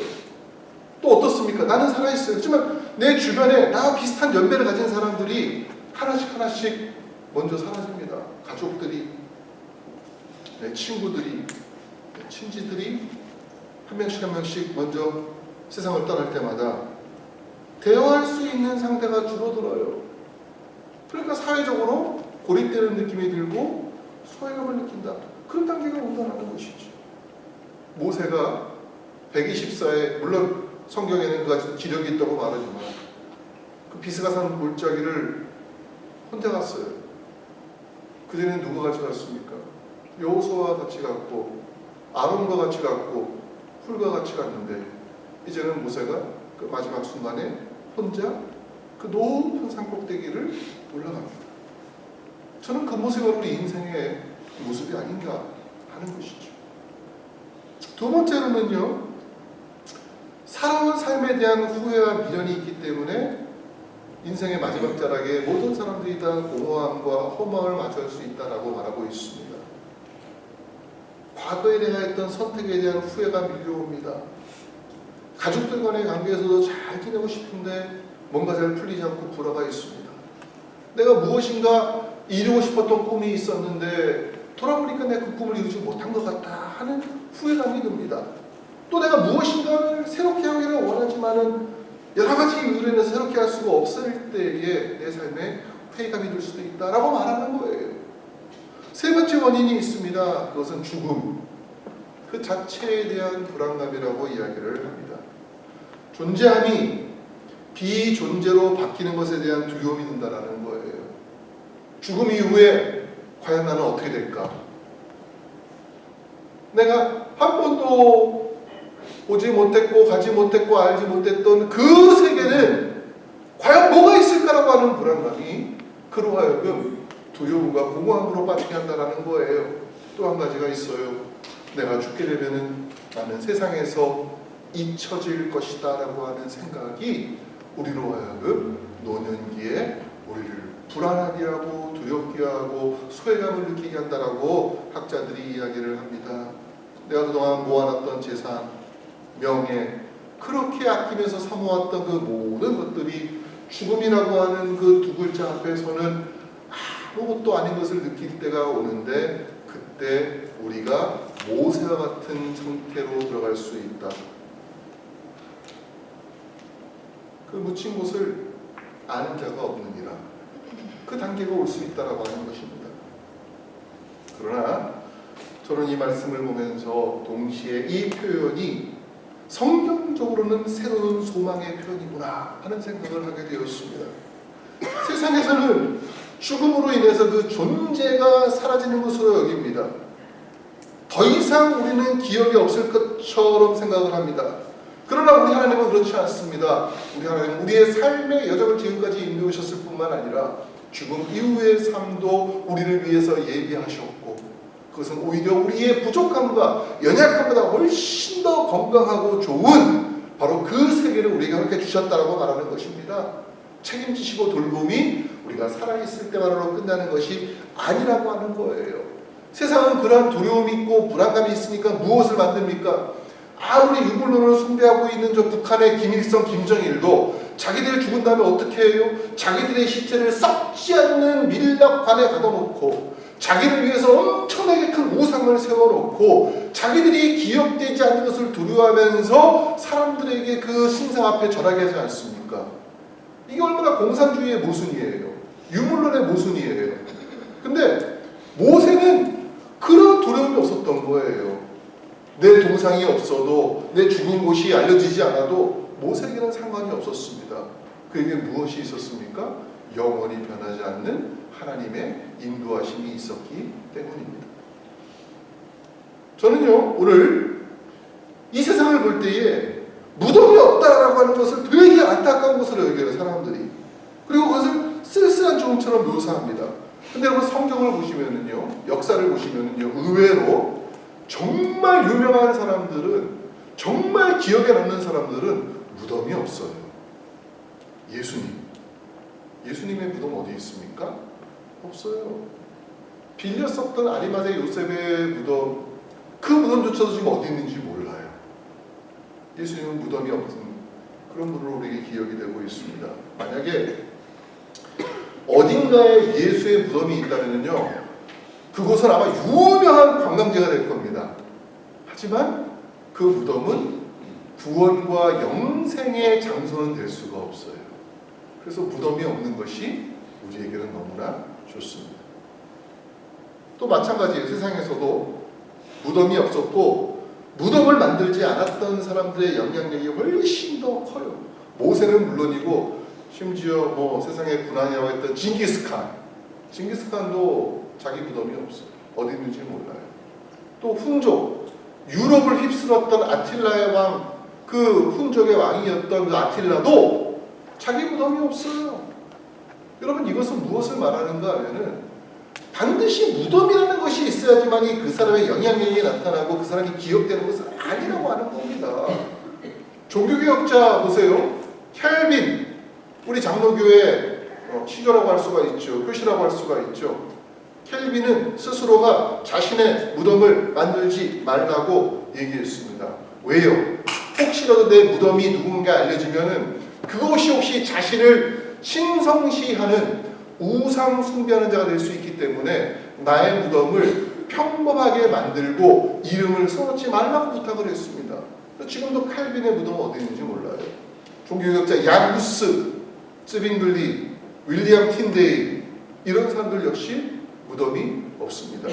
또 어떻습니까? 나는 살아있어요. 하지만 내 주변에 나와 비슷한 연배를 가진 사람들이 하나씩 먼저 사라집니다. 가족들이, 내 친구들이, 내 친지들이 한 명씩 먼저 세상을 떠날 때마다 대화할 수 있는 상대가 줄어들어요. 그러니까 사회적으로 고립되는 느낌이 들고 소외감을 느낀다. 그런 단계가 온다는 것이죠. 모세가 124에 물론 성경에는 그 기력이 있다고 말하지만 그 비스가 산 골짜기를 혼자 갔어요. 그전에는 누가 같이 갔습니까? 여호수아와 같이 갔고 아론과 같이 갔고 훌과 같이 갔는데 이제는 모세가 그 마지막 순간에 혼자 그 높은 산꼭대기를 올라갑니다. 저는 그 모습이 우리 인생의 모습이 아닌가 하는 것이죠. 두 번째로는요, 살아온 삶에 대한 후회와 미련이 있기 때문에 인생의 마지막 자락에 모든 사람들이 다 공허함과 허망을 마주할 수 있다라고 말하고 있습니다. 과거에 내가 했던 선택에 대한 후회가 밀려옵니다. 가족들 간의 관계에서도 잘 지내고 싶은데 뭔가 잘 풀리지 않고 불화가 있습니다. 내가 무엇인가 이루고 싶었던 꿈이 있었는데 돌아보니까 내가 그 꿈을 이루지 못한 것 같다 하는 후회감이 듭니다. 또 내가 무엇인가를 새롭게 하기를 원하지만은 여러 가지 이유로 인해서 새롭게 할 수가 없을 때에 내 삶에 회의감이 들 수도 있다라고 말하는 거예요. 세 번째 원인이 있습니다. 그것은 죽음. 그 자체에 대한 불안감이라고 이야기를 합니다. 존재함이 비존재로 바뀌는 것에 대한 두려움이 든다는 거예요. 죽음 이후에 과연 나는 어떻게 될까? 내가 한 번도 보지 못했고 가지 못했고 알지 못했던 그 세계는 과연 뭐가 있을까라고 하는 불안감이 그로 하여금 두려움과 공허함으로 빠지게 한다는 거예요. 또 한 가지가 있어요. 내가 죽게 되면은 나는 세상에서 잊혀질 것이다 라고 하는 생각이 우리로 하여금 노년기에 우리를 불안하게 하고 두렵게 하고 소외감을 느끼게 한다라고 학자들이 이야기를 합니다. 내가 그동안 모아놨던 재산, 명예, 그렇게 아끼면서 사모았던 그 모든 것들이 죽음이라고 하는 그 두 글자 앞에서는 아무것도 아닌 것을 느낄 때가 오는데 그때 우리가 모세와 같은 상태로 들어갈 수 있다. 그 묻힌 곳을 아는 자가 없느니라. 그 단계가 올 수 있다라고 하는 것입니다. 그러나 저는 이 말씀을 보면서 동시에 이 표현이 성경적으로는 새로운 소망의 표현이구나 하는 생각을 하게 되었습니다. 세상에서는 죽음으로 인해서 그 존재가 사라지는 것으로 여깁니다. 더 이상 우리는 기억이 없을 것처럼 생각을 합니다. 그러나 우리 하나님은 그렇지 않습니다. 우리 하나님은 우리의 삶의 여정을 지금까지 인도하셨을 뿐만 아니라 죽음 이후의 삶도 우리를 위해서 예비하셨고 그것은 오히려 우리의 부족함과 연약함보다 훨씬 더 건강하고 좋은 바로 그 세계를 우리에게 그렇게 주셨다라고 말하는 것입니다. 책임지시고 돌봄이 우리가 살아있을 때만으로 끝나는 것이 아니라고 하는 거예요. 세상은 그러한 두려움이 있고 불안감이 있으니까 무엇을 만듭니까? 아무리 유물론을 숭배하고 있는 저 북한의 김일성, 김정일도 자기들 죽은 다음에 어떻게 해요? 자기들의 시체를 썩지 않는 밀랍관에 가둬놓고 자기를 위해서 엄청나게 큰 우상을 세워놓고 자기들이 기억되지 않는 것을 두려워하면서 사람들에게 그 신상 앞에 절하게 하지 않습니까? 이게 얼마나 공산주의의 모순이에요. 유물론의 모순이에요. 근데 모세는 그런 두려움이 없었던 거예요. 내 동상이 없어도 내 죽은 곳이 알려지지 않아도 모세에게는 상관이 없었습니다. 그에게 무엇이 있었습니까? 영원히 변하지 않는 하나님의 인도하심이 있었기 때문입니다. 저는요 오늘 이 세상을 볼 때에 무덤이 없다라고 하는 것을 되게 안타까운 것으로 여겨요 사람들이. 그리고 그것을 쓸쓸한 죽음처럼 묘사합니다. 근데 여러분 성경을 보시면은요 역사를 보시면은요 의외로 정말 유명한 사람들은 정말 기억에 남는 사람들은 무덤이 없어요. 예수님의 무덤 어디 있습니까? 없어요. 빌려 썼던 아리마대 요셉의 무덤 그 무덤조차도 지금 어디 있는지 몰라요. 예수님은 무덤이 없는 그런 분으로 우리에게 기억이 되고 있습니다. 만약에 어딘가에 예수의 무덤이 있다면요, 그곳은 아마 유명한 관광지가 될 겁니다. 하지만 그 무덤은 구원과 영생의 장소는 될 수가 없어요. 그래서 무덤이 없는 것이 우리에게는 너무나 좋습니다. 또 마찬가지예요. 세상에서도 무덤이 없었고 무덤을 만들지 않았던 사람들의 영향력이 훨씬 더 커요. 모세는 물론이고 심지어 세상에 군한이라고 했던 징기스칸도 자기 무덤이 없어요. 어디 있는지 몰라요. 또 훈족, 유럽을 휩쓸었던 아틸라의 왕, 그 훈족의 왕이었던 그 아틸라도 자기 무덤이 없어요. 여러분, 이것은 무엇을 말하는가 하면은 반드시 무덤이라는 것이 있어야지만이 그 사람의 영향력이 나타나고 그 사람이 기억되는 것은 아니라고 하는 겁니다. 종교개혁자 보세요. 켈빈, 우리 장로교회 시조라고 할 수가 있죠. 표시라고 할 수가 있죠. 켈빈은 스스로가 자신의 무덤을 만들지 말라고 얘기했습니다. 왜요? 혹시라도 내 무덤이 누군가 알려지면은 그것이 혹시 자신을 신성시하는 우상 숭배하는 자가 될 수 있기 때문에 나의 무덤을 평범하게 만들고 이름을 써놓지 말라고 부탁을 했습니다. 지금도 칼빈의 무덤은 어디 있는지 몰라요. 종교개혁자 얀 후스, 쯔빙글리, 윌리엄 틴데이, 이런 사람들 역시 무덤이 없습니다.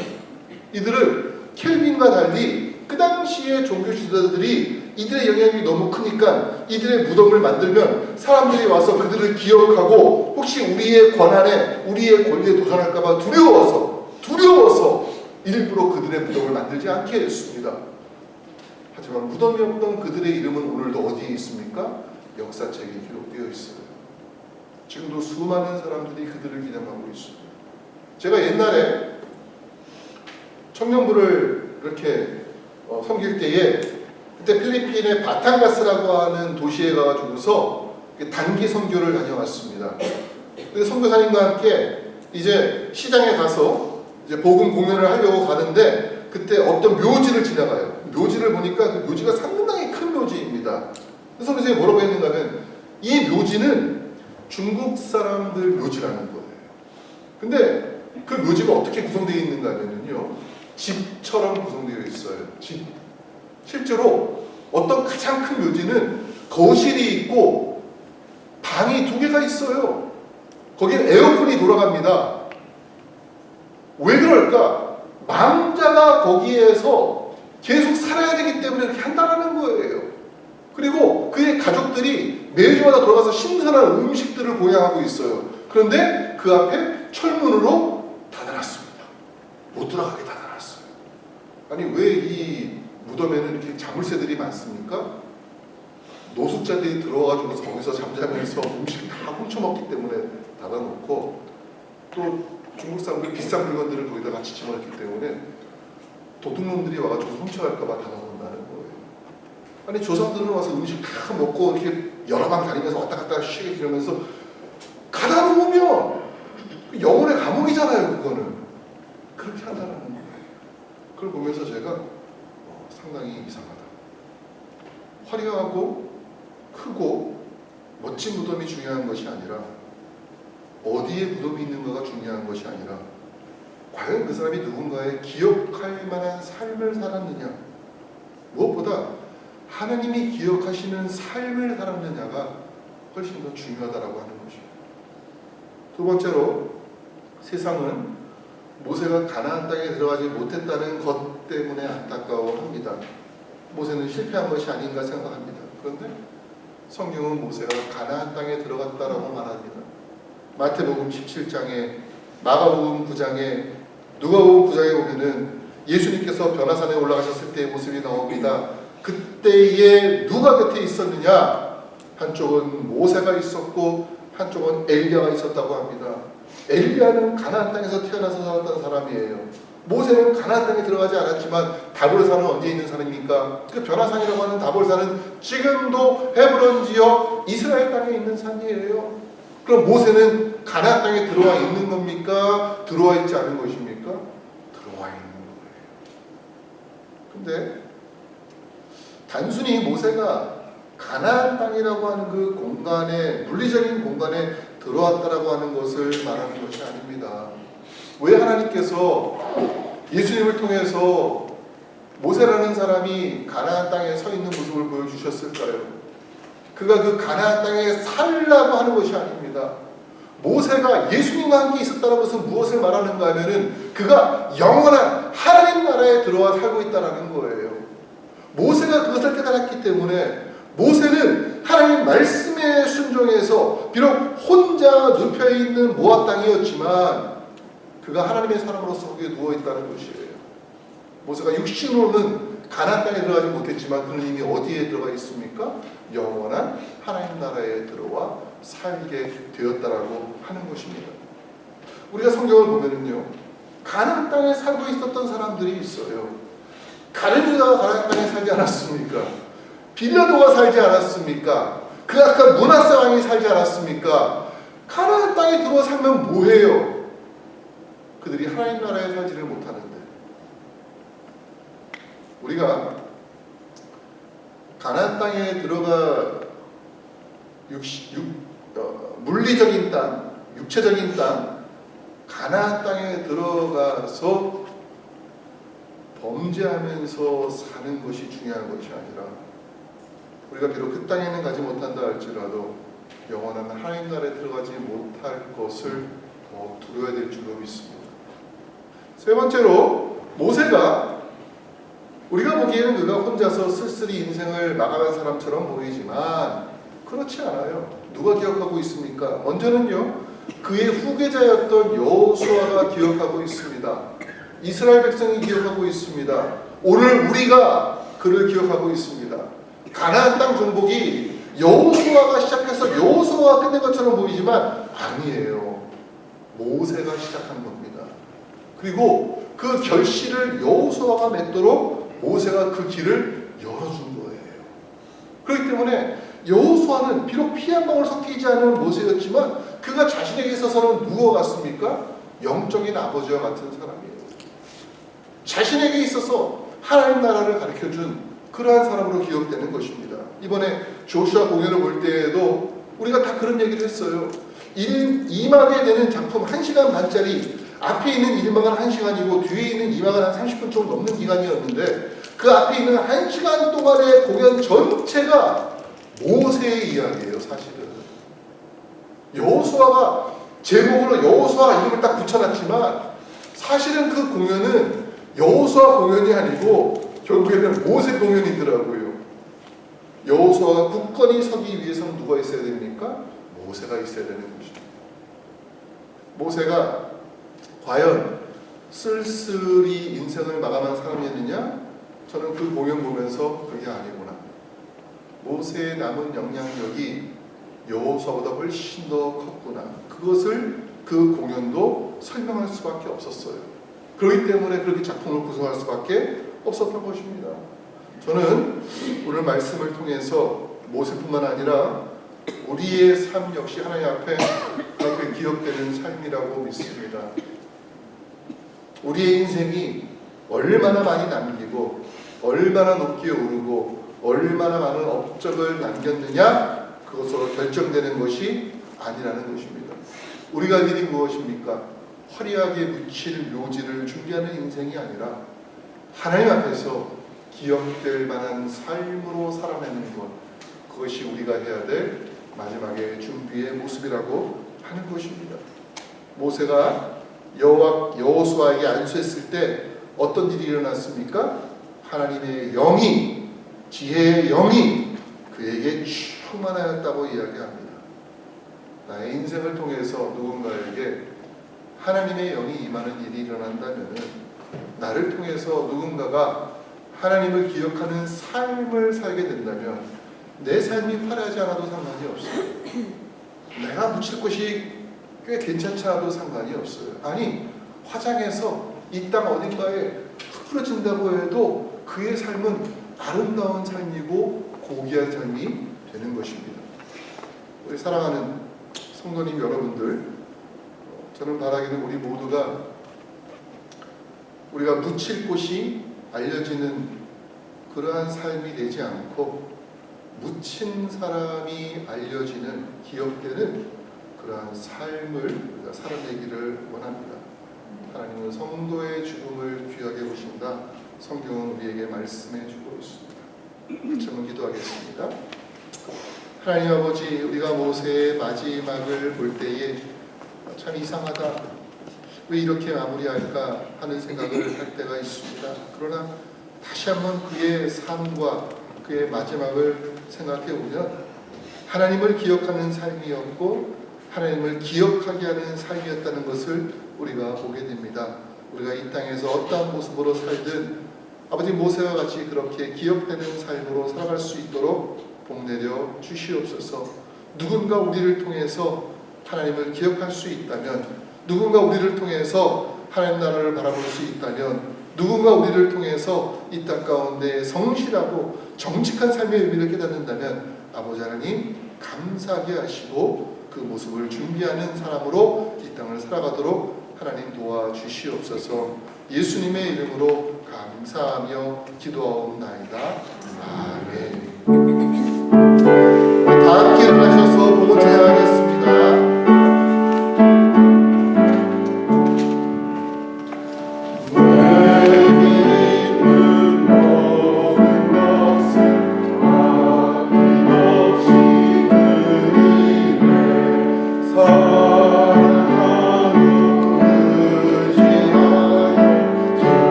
이들은 켈빈과 달리 그 당시의 종교 지도자들이 이들의 영향력이 너무 크니까 이들의 무덤을 만들면 사람들이 와서 그들을 기억하고 혹시 우리의 권한에, 우리의 권리에 도전할까봐 두려워서 일부러 그들의 무덤을 만들지 않게 했습니다. 하지만 무덤이 없던 그들의 이름은 오늘도 어디에 있습니까? 역사책에 기록되어 있어요. 지금도 수많은 사람들이 그들을 기념하고 있습니다. 제가 옛날에 청년부를 이렇게 섬길 때에 그때 필리핀의 바탕가스라고 하는 도시에 가가지고서 단기 선교를 다녀왔습니다. 근데 선교사님과 함께 이제 시장에 가서 이제 복음 공연을 하려고 가는데 그때 어떤 묘지를 지나가요. 묘지를 보니까 그 묘지가 상당히 큰 묘지입니다. 선교사님이 뭐라고 했는가 하면 이 묘지는 중국 사람들 묘지라는 거예요. 근데 그 묘지가 어떻게 구성되어 있는가 하면요, 집처럼 구성되어 있어요. 집. 실제로 어떤 가장 큰 묘지는 거실이 있고 방이 2개가 있어요. 거기에 에어컨이 돌아갑니다. 왜 그럴까? 망자가 거기에서 계속 살아야 되기 때문에 이렇게 한다는 거예요. 그리고 그의 가족들이 매주마다 돌아가서 신선한 음식들을 보양하고 있어요. 그런데 그 앞에 철문으로 닫아놨습니다. 못 들어가게 닫아놨어요. 아니, 왜 이 무덤에는 이렇게 자물쇠들이 많습니까? 노숙자들이 들어와가지고 거기서 잠자면서 음식 다 훔쳐먹기 때문에 닫아놓고, 또 중국 사람들 비싼 물건들을 거기다 같이 집어넣기 때문에 도둑놈들이 와가지고 훔쳐갈까봐 닫아놓는다는 거예요. 아니, 조상들은 와서 음식 다 먹고 이렇게 여러 방 다니면서 왔다 갔다 쉬게 이러면서 가다 놓으면 영혼의 감옥이잖아요. 그거는 그렇게 한다는 거예요. 그걸 보면서 제가 상당히 이상하다. 화려하고 크고 멋진 무덤이 중요한 것이 아니라 어디에 무덤이 있는가가 중요한 것이 아니라 과연 그 사람이 누군가의 기억할 만한 삶을 살았느냐, 무엇보다 하나님이 기억하시는 삶을 살았느냐가 훨씬 더 중요하다라고 하는 것입니다. 두 번째로, 세상은 모세가 가나안 땅에 들어가지 못했다는 것 때문에 안타까워합니다. 모세는 실패한 것이 아닌가 생각합니다. 그런데 성경은 모세가 가나안 땅에 들어갔다라고 말합니다. 마태복음 17장에, 마가복음 9장에, 누가복음 9장에 보면은 예수님께서 변화산에 올라가셨을 때의 모습이 나옵니다. 그때에 누가 곁에 있었느냐? 한쪽은 모세가 있었고 한쪽은 엘리야가 있었다고 합니다. 엘리야는 가나안 땅에서 태어나서 살았던 사람이에요. 모세는 가나안 땅에 들어가지 않았지만 다볼산은 언제 있는 산입니까? 그 변화산이라고 하는 다볼산은 지금도 헤브론 지역 이스라엘 땅에 있는 산이에요. 그럼 모세는 가나안 땅에 들어와 있는 겁니까? 들어와 있지 않은 것입니까? 들어와 있는 거예요. 근데 단순히 모세가 가나안 땅이라고 하는 그 공간에, 물리적인 공간에 들어왔다라고 하는 것을 말하는 것이 아닙니다. 왜 하나님께서 예수님을 통해서 모세라는 사람이 가나안 땅에 서 있는 모습을 보여주셨을까요? 그가 그 가나안 땅에 살라고 하는 것이 아닙니다. 모세가 예수님과 함께 있었다는 것은 무엇을 말하는가 하면은 그가 영원한 하나님 나라에 들어와 살고 있다는 거예요. 모세가 그것을 깨달았기 때문에 모세는 하나님 말씀에 순종해서 비록 혼자 눕혀있는 모압 땅이었지만 그가 하나님의 사람으로서 거기에 누워있다는 것이에요. 모세가 육신으로는 가나안 땅에 들어가지 못했지만 그는 이미 어디에 들어가 있습니까? 영원한 하나님 나라에 들어와 살게 되었다라고 하는 것입니다. 우리가 성경을 보면은요, 가나안 땅에 살고 있었던 사람들이 있어요. 가룟유다가 가나안 땅에 살지 않았습니까? 빌라도가 살지 않았습니까? 그 아까 므낫세 왕이 살지 않았습니까? 가나안 땅에 들어와 살면 뭐해요? 그들이 하나님 나라에 살지를 못하는데, 우리가 가나안 땅에 들어가 물리적인 땅, 육체적인 땅, 가나안 땅에 들어가서 범죄하면서 사는 것이 중요한 것이 아니라 우리가 비록 그 땅에는 가지 못한다 할지라도 영원한 하나님 나라에 들어가지 못할 것을 더 두려워야 될 줄로 믿습니다. 세 번째로, 모세가 우리가 보기에는 그가 혼자서 쓸쓸히 인생을 마감한 사람처럼 보이지만 그렇지 않아요. 누가 기억하고 있습니까? 먼저는요, 그의 후계자였던 여호수아가 기억하고 있습니다. 이스라엘 백성이 기억하고 있습니다. 오늘 우리가 그를 기억하고 있습니다. 가나안 땅 정복이 여호수아가 시작해서 여호수아가 끝낸 것처럼 보이지만 아니에요. 모세가 시작한 겁니다. 그리고 그 결실을 여호수아가 맺도록 모세가 그 길을 열어준 거예요. 그렇기 때문에 여호수아는 비록 피 한 방울 섞이지 않은 모세였지만 그가 자신에게 있어서는 누구 같습니까? 영적인 아버지와 같은 사람이에요. 자신에게 있어서 하나님 나라를 가르쳐준 그러한 사람으로 기억되는 것입니다. 이번에 조슈아 공연을 볼 때에도 우리가 다 그런 얘기를 했어요. 2막에 되는 작품 1시간 반짜리, 앞에 있는 1막은 1시간이고 뒤에 있는 2막은 한 30분 좀 넘는 기간이었는데 그 앞에 있는 1시간 동안의 공연 전체가 모세의 이야기예요. 사실은 여호수아가 제목으로 여호수아 이름을 딱 붙여놨지만 사실은 그 공연은 여호수아 공연이 아니고 결국에는 모세 공연이더라고요. 여호수아가 굳건히 서기 위해서는 누가 있어야 됩니까? 모세가 있어야 되는 것입니다. 모세가 과연 쓸쓸히 인생을 마감한 사람이었느냐? 저는 그 공연 보면서 그게 아니구나. 모세의 남은 영향력이 여호수아보다 훨씬 더 컸구나. 그것을 그 공연도 설명할 수밖에 없었어요. 그렇기 때문에 그렇게 작품을 구성할 수밖에 없었던 것입니다. 저는 오늘 말씀을 통해서 모세뿐만 아니라 우리의 삶 역시 하나님 앞에 그렇게 기억되는 삶이라고 믿습니다. 우리의 인생이 얼마나 많이 남기고 얼마나 높게 오르고 얼마나 많은 업적을 남겼느냐, 그것으로 결정되는 것이 아니라는 것입니다. 우리가 일이 무엇입니까? 화려하게 묻힐 묘지를 준비하는 인생이 아니라 하나님 앞에서 기억될 만한 삶으로 살아내는 것, 그것이 우리가 해야 될 마지막의 준비의 모습이라고 하는 것입니다. 모세가 여호수아에게 안수했을 때 어떤 일이 일어났습니까? 하나님의 영이, 지혜의 영이 그에게 충만하였다고 이야기합니다. 나의 인생을 통해서 누군가에게 하나님의 영이 임하는 일이 일어난다면 나를 통해서 누군가가 하나님을 기억하는 삶을 살게 된다면 내 삶이 화려하지 않아도 상관이 없어요. 내가 묻힐 것이 꽤 괜찮지 않아도 상관이 없어요. 아니, 화장해서 이 땅 어딘가에 흩어진다고 해도 그의 삶은 아름다운 삶이고 고귀한 삶이 되는 것입니다. 우리 사랑하는 성도님 여러분들, 저는 바라기는 우리 모두가 우리가 묻힐 곳이 알려지는 그러한 삶이 되지 않고 묻힌 사람이 알려지는 기억되는 그러한 삶을 우리가 살아내기를 원합니다. 하나님은 성도의 죽음을 귀하게 보신다. 성경은 우리에게 말씀해 주고 있습니다. 같이 한번 기도하겠습니다. 하나님 아버지, 우리가 모세의 마지막을 볼 때에 참 이상하다, 왜 이렇게 마무리할까 하는 생각을 할 때가 있습니다. 그러나 다시 한번 그의 삶과 그의 마지막을 생각해 보면 하나님을 기억하는 삶이었고 하나님을 기억하게 하는 삶이었다는 것을 우리가 보게 됩니다. 우리가 이 땅에서 어떠한 모습으로 살든 아버지 모세와 같이 그렇게 기억되는 삶으로 살아갈 수 있도록 복내려 주시옵소서. 누군가 우리를 통해서 하나님을 기억할 수 있다면, 누군가 우리를 통해서 하나님 나라를 바라볼 수 있다면, 누군가 우리를 통해서 이 땅 가운데 성실하고 정직한 삶의 의미를 깨닫는다면 아버지 하나님 감사하게 하시고 그 모습을 준비하는 사람으로 이 땅을 살아가도록 하나님 도와주시옵소서. 예수님의 이름으로 감사하며 기도하옵나이다. 아멘. 다 함께 일어나셔서 복을 찬양하겠습니다.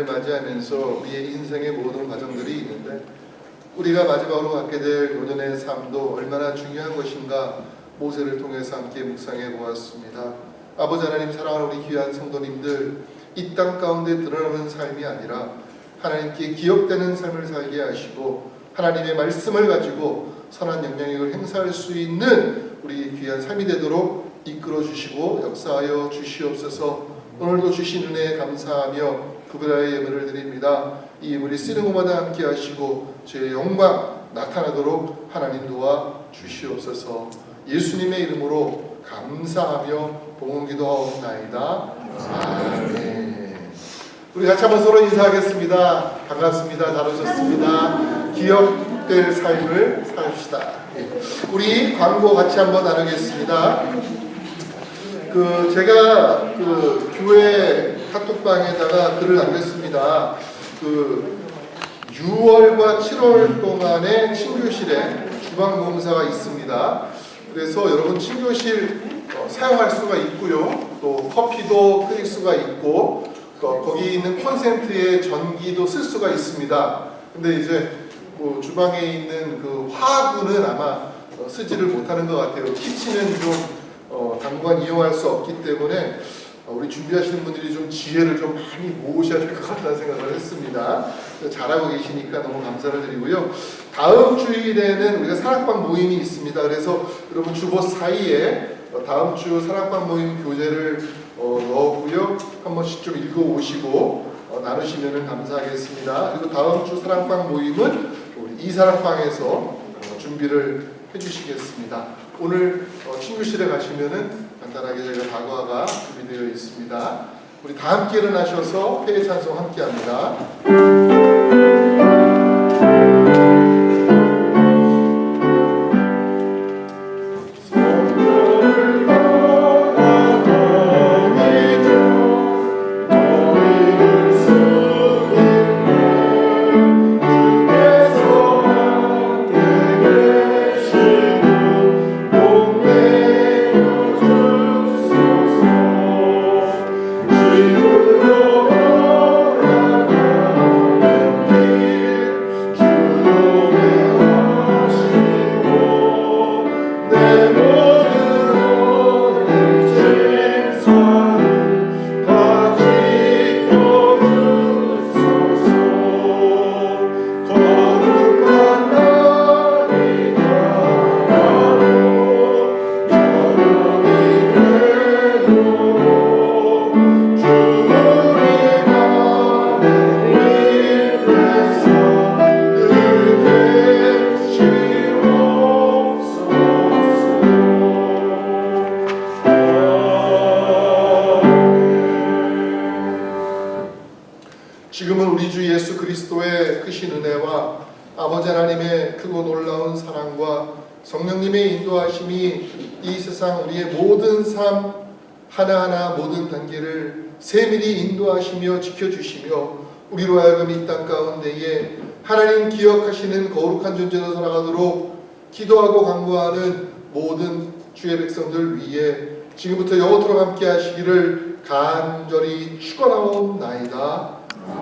맞이하면서 우리의 인생의 모든 과정들이 있는데 우리가 마지막으로 갖게 될 노년의 삶도 얼마나 중요한 것인가 모세를 통해서 함께 묵상해 보았습니다. 아버지 하나님, 사랑하는 우리 귀한 성도님들, 이 땅 가운데 드러나는 삶이 아니라 하나님께 기억되는 삶을 살게 하시고 하나님의 말씀을 가지고 선한 영향력을 행사할 수 있는 우리 귀한 삶이 되도록 이끌어 주시고 역사하여 주시옵소서. 오늘도 주신 은혜에 감사하며 구별하여 예물을 드립니다. 이 예물이 쓰는 곳마다 함께 하시고 주의 영광 나타나도록 하나님 도와 주시옵소서. 예수님의 이름으로 감사하며 봉헌 기도하옵나이다. 아멘. 우리 같이 한번 서로 인사하겠습니다. 반갑습니다. 잘 오셨습니다. 기억될 삶을 삽시다. 우리 광고 같이 한번 나누겠습니다. 제가 교회 카톡방에다가 글을 남겼습니다. 6월과 7월 동안에 친교실에 주방공사가 있습니다. 그래서 여러분 친교실 사용할 수가 있고요. 또 커피도 끓일 수가 있고 거기 있는 콘센트에 전기도 쓸 수가 있습니다. 근데 이제 주방에 있는 화구는 아마 쓰지를 못하는 것 같아요. 키친은 좀 당분간 이용할 수 없기 때문에 우리 준비하시는 분들이 좀 지혜를 좀 많이 모으셔야 될 것 같다는 생각을 했습니다. 잘하고 계시니까 너무 감사를 드리고요. 다음 주일에는 우리가 사랑방 모임이 있습니다. 그래서 여러분 주보 사이에 다음 주 사랑방 모임 교재를 넣었고요. 한 번씩 좀 읽어오시고 나누시면 감사하겠습니다. 그리고 다음 주 사랑방 모임은 우리 이사랑방에서 준비를 해주시겠습니다. 오늘 친구실에 가시면은 간단하게 저희가 다과가 준비되어 있습니다. 우리 다 함께 일어나셔서 회의 찬송 함께 합니다. We will go around. 지금은 우리 주 예수 그리스도의 크신 은혜와 아버지 하나님의 크고 놀라운 사랑과 성령님의 인도하심이 이 세상 우리의 모든 삶 하나하나 모든 단계를 세밀히 인도하시며 지켜주시며 우리로 하여금 이 땅 가운데에 하나님 기억하시는 거룩한 존재로 살아가도록 기도하고 간구하는 모든 주의 백성들 위해 지금부터 영원토록 함께 하시기를 간절히 축원하옵나이다.